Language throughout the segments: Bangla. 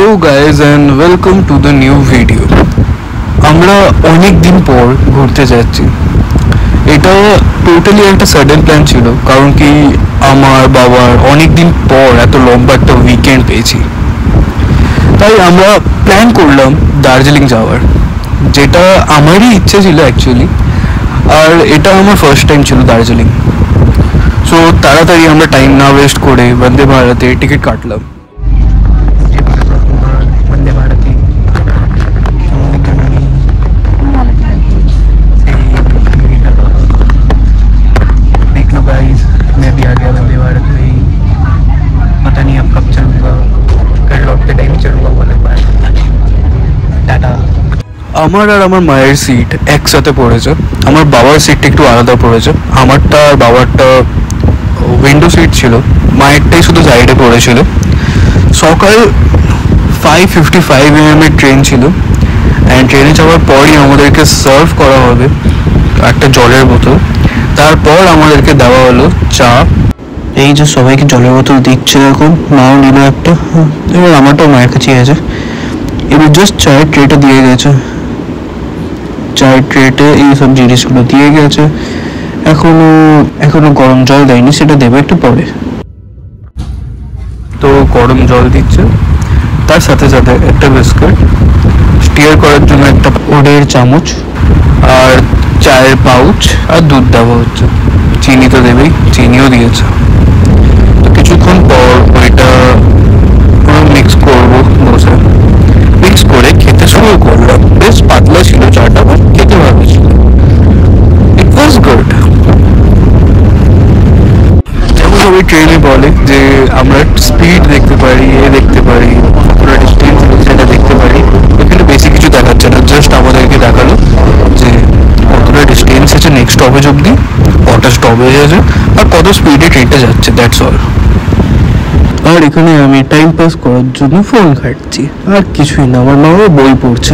Hello guys and welcome to the new video. আমরা অনেক দিন পর ঘুরতে যাচ্ছি। এটা টোটালি একটা সাডেন প্ল্যান ছিল, কারণ কি আমার বাবার অনেক দিন পর এত লম্বা একটা উইকেন্ড পেয়েছি। তাই আমরা প্ল্যান করলাম দার্জিলিং যাওয়ার, যেটা আমারই ইচ্ছে ছিল অ্যাকচুয়ালি। আর এটা আমার ফার্স্ট টাইম ছিল দার্জিলিং। সো তাড়াতাড়ি আমরা টাইম না ওয়েস্ট করে বন্দে ভারতে টিকিট কাটলাম। वंदे भारत की देख लो गाइस, मैं भी आ गया वंदे भारत में ही। पता नहीं अब कब चलूँगा, कल लौटते टाइम चलूँगा वंदे भारत। टाटा। আমার আর আমার মায়ের সিট একসাথে পড়েছে। আমার বাবার সিটটা একটু আলাদা পড়েছে। আমারটা আর বাবারটা উইন্ডো সিট ছিল, মায়েরটাই শুধু সাইডে পড়েছিল। সকাল 5:55 AM এর ট্রেন ছিল। অ্যান্ড ট্রেনে যাওয়ার পরই আমাদেরকে সার্ভ করা হবে একটা জলের বোতল। তারপর আমাদেরকে দেওয়া হলো চা। এই যে সবাইকে জলের বোতল দিচ্ছে, এখন মাও নিল একটা, এবার আমারটাও মায়ের কাছেই আছে। এবার জাস্ট চায়ের ট্রেটা দিয়ে গেছে, চায়ের ট্রেতে এইসব জিনিসগুলো দিয়ে গেছে। এখনো গরম জল দেয়নি, সেটা দেবে একটু পরে। তো গরম জল দিচ্ছে, তার সাথে সাথে একটা বিস্কুট, স্টিয়ার করার জন্য একটা ওডের চামচ, আর চায়ের পাউচ, আর দুধ দেওয়া হচ্ছে। চিনি তো দেবেই, চিনিও দিয়েছে। তো কিছুক্ষণ পর ওইটা মিক্স করবো, বসে মিক্স করে খেতে শুরু করলাম। বেশ পাতলা ছিল চাটা, বাট খেতে ভালো ছিল। ইট ওয়াজ গুড। সবাই ট্রেনে বলে যে আমরা স্পিড দেখতে পারি, দেখতে পারি, পুরো ডিস্টেন্স সেটা দেখতে পারি। এখানে বেশি কিছু দেখাচ্ছে না, জাস্ট আমাদেরকে দেখালো যে কতটা ডিস্টেন্স আছে নেক্সট স্টপেজ অবধি, কটা স্টপেজ আছে, আর কত স্পিডে ট্রেনটা যাচ্ছে, দ্যাটস অল। আর এখানে আমি টাইম পাস করার জন্য ফোন ঘাঁটছি, আর কিছুই না। আমার মাও বই পড়ছে।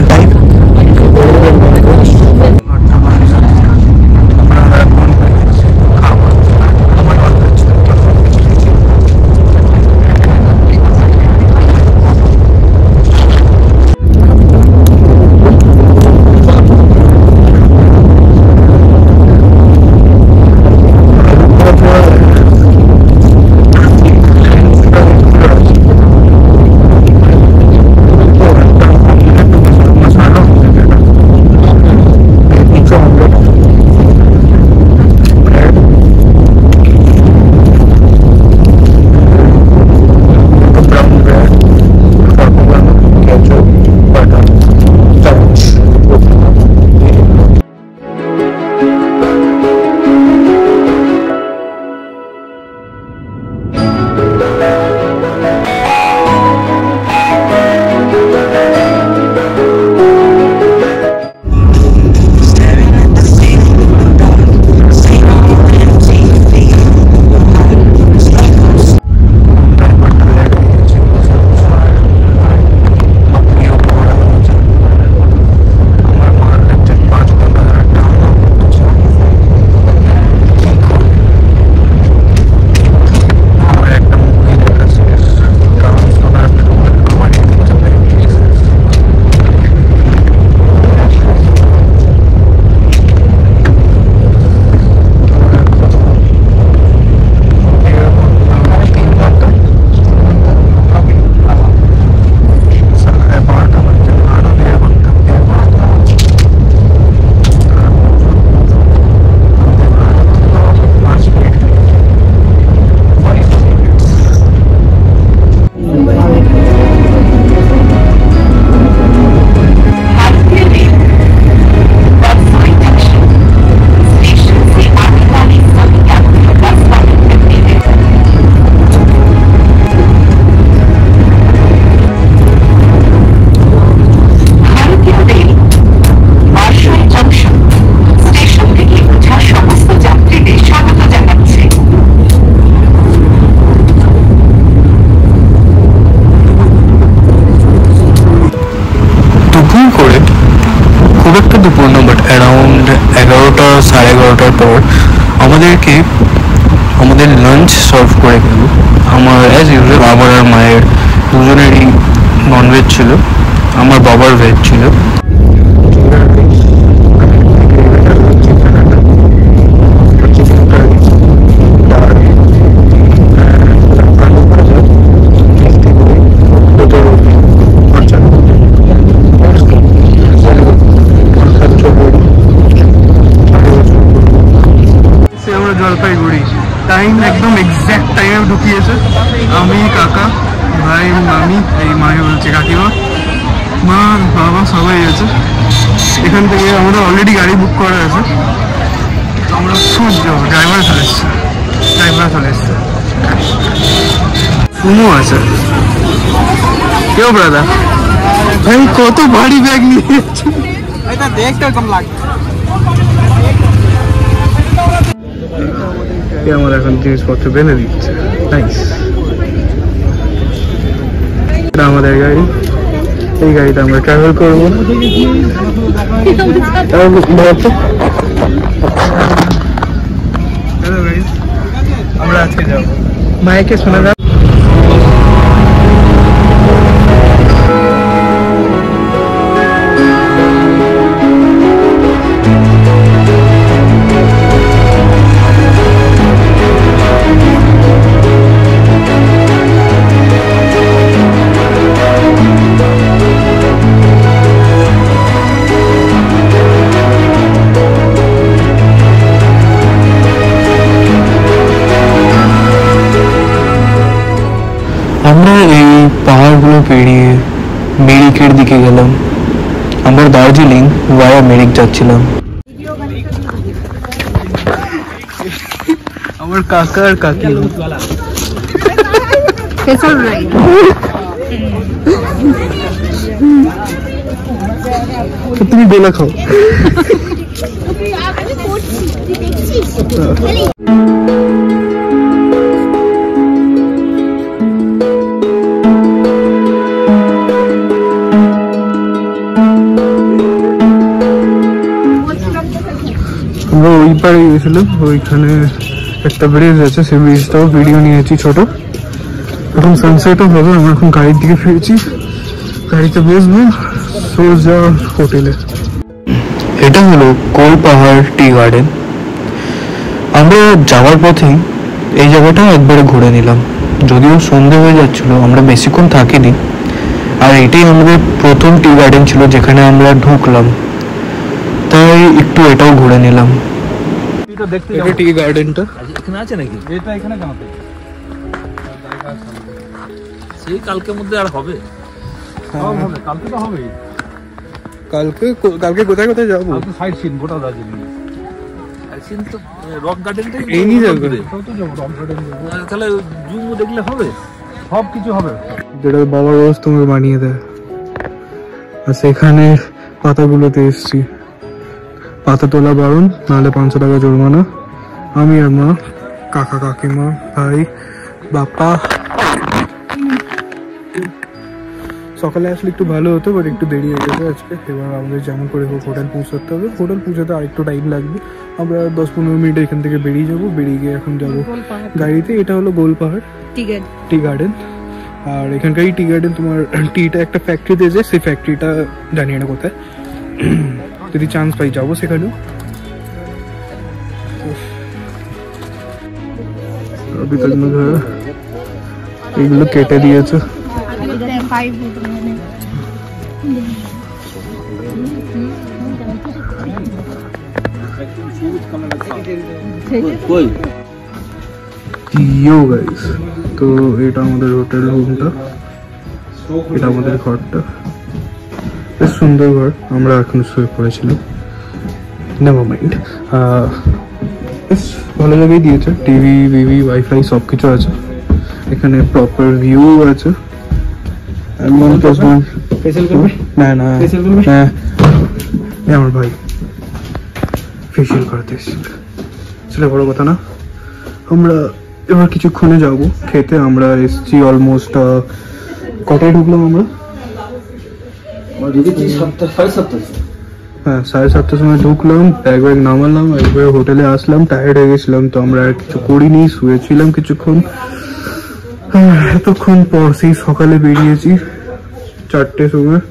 খুব একটা দুপুর না, বাট অ্যারাউন্ড 11টা 11:30টার পর আমাদেরকে আমাদের লাঞ্চ সার্ভ করে গেল। আমার অ্যাজ ইউজুয়াল আমার আর মায়ের দুজনেরই ননভেজ ভেজ ছিল, আমার বাবার ভেজ ছিল। জলপাইগুড়ি টাইম একদম এক্স্যাক্ট টাইমে ঢুকিয়েছে। আমি, কাকা, ভাই, মামি, এই মায়ে বলছে কাকিমা, মা, বাবা সবাই আছে। এখান থেকে আমরা অলরেডি গাড়ি বুক করা আছে, আমরা সূর্য ড্রাইভার চলে এসছে। সুমো আছে। কেউ ব্রাদার ভাই কত ভারী ব্যাগ নিয়ে যাচ্ছে, এটা দেখতে এরকম লাগছে। আমার এখন জিনিসপত্র বেঁধে দিচ্ছে। এটা আমাদের গাড়ি, এই গাড়িতে আমরা ট্রাভেল করবো। আমরা আজকে যাবো মাইকে শোনা যাক। আমরা এই পাহাড়গুলো পেরিয়ে মিরিকের দিকে গেলাম। আমরা দার্জিলিং ভায়া মিরিক যাচ্ছিলাম। আমার কাকা আর কাকি তুমি বেলা খাও। আমরা ওই পারে গেছিলাম, ওইখানে একটা ব্রিজ আছে, সেই ব্রিজটাও ভিডিও নিয়েছি ছোট। এখন সানসেটও হবে, আমরা এখন গাড়ির দিকে ফিরেছি, গাড়িতে বসবো সোজা হোটেলে। এটা হলো কোল পাহাড় টি গার্ডেন। আমরা যাওয়ার পথেই এই জায়গাটা একবারে ঘুরে নিলাম, যদিও সন্ধে হয়ে যাচ্ছিল, আমরা বেশিক্ষণ থাকিনি। আর এটাই আমাদের প্রথম টি গার্ডেন ছিল যেখানে আমরা ঢুকলাম, তাই একটু এটাও ঘুরে নিলাম। এটা টি গার্ডেনটা এখানে আছে নাকি? এটা এখানে কেন সেই কালকের মধ্যে আর হবে? কালকে তো হবেই। কালকে কোথায় কোথায় যাবো? সাইড সিন গোটা দার্জিলিং সিন তো রক গার্ডেনটা এই নিয়ে যাবে। তাহলে জুম দেখলে হবে, সব কিছু হবে। যেটা বাবা রোজ তোমাকে বানিয়ে দেয়। আর সেখানে পাতাগুলোতে এসছি, পাতা তোলা বারণ, নাহলে 500 টাকা জরিমানা। আমি আর মা, কাকা, কাকিমা, ভাই, বাপ্পা। সকালে আসলে একটু ভালো হতো, বাট একটু দেরি হয়ে গেছে আজকে। এবার আমাদের যেমন করে হোক হোটেল পৌঁছাতে হবে। হোটেল পৌঁছাতে আর একটু টাইম লাগবে। আমরা 10-15 মিনিট এখান থেকে বেরিয়ে যাবো। বেরিয়ে গিয়ে এখন যাবো গাড়িতে। এটা হলো গোল পাহাড় টি গার্ডেন। আর এখানকার টি গার্ডেন তোমার টিটা একটা ফ্যাক্টরিতে যে, সেই ফ্যাক্টরিটা জানি না কোথায়, যদি চান্স পাই যাবো সেখানেও। এগুলো কেটে দিয়েছে। তো এটা আমাদের হোটেল রুমটা, এটা আমাদের ঘরটা। বেশ সুন্দর ঘর, আমরা এখন শুয়ে পড়েছিলাম। নেভার মাইন্ড, বেশ ভালো জায়গায় দিয়েছে, টিভি, বিভি, ওয়াইফাই সব কিছু আছে। এখানে প্রপার ভিউ আছে। না না, হ্যাঁ আমার ভাই ফেসিয়াল করাতে এসেছিল, সেটা বড় কথা না। আমরা এবার কিছুক্ষণে যাব খেতে। আমরা এসছি অলমোস্ট, কটায় ঢুকলাম আমরা? হ্যাঁ, 7:30 সময় ঢুকলাম, ব্যাগ নামালাম, একবার হোটেলে আসলাম। টায়ার্ড হয়ে গেছিলাম, তো আমরা আর কিছু করিনি, শুয়েছিলাম কিছুক্ষণ। এতক্ষণ পর সেই সকালে বেরিয়েছি, 4टे সময়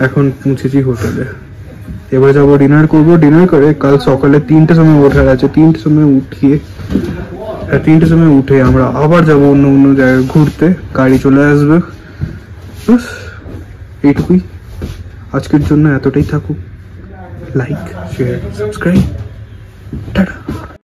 এখন পৌঁছেছি হোটেলে। এবার যাবো ডিনার করবো, ডিনার করে কাল সকালে 3টের সময় ওঠার আছে, 3টের সময় উঠিয়ে 3টের সময় উঠে আমরা আবার যাবো অন্য জায়গায় ঘুরতে, গাড়ি চলে আসবে। বাস এইটুকুই আজকের জন্য, এতটাই থাকুক। Like share subscribe, tata.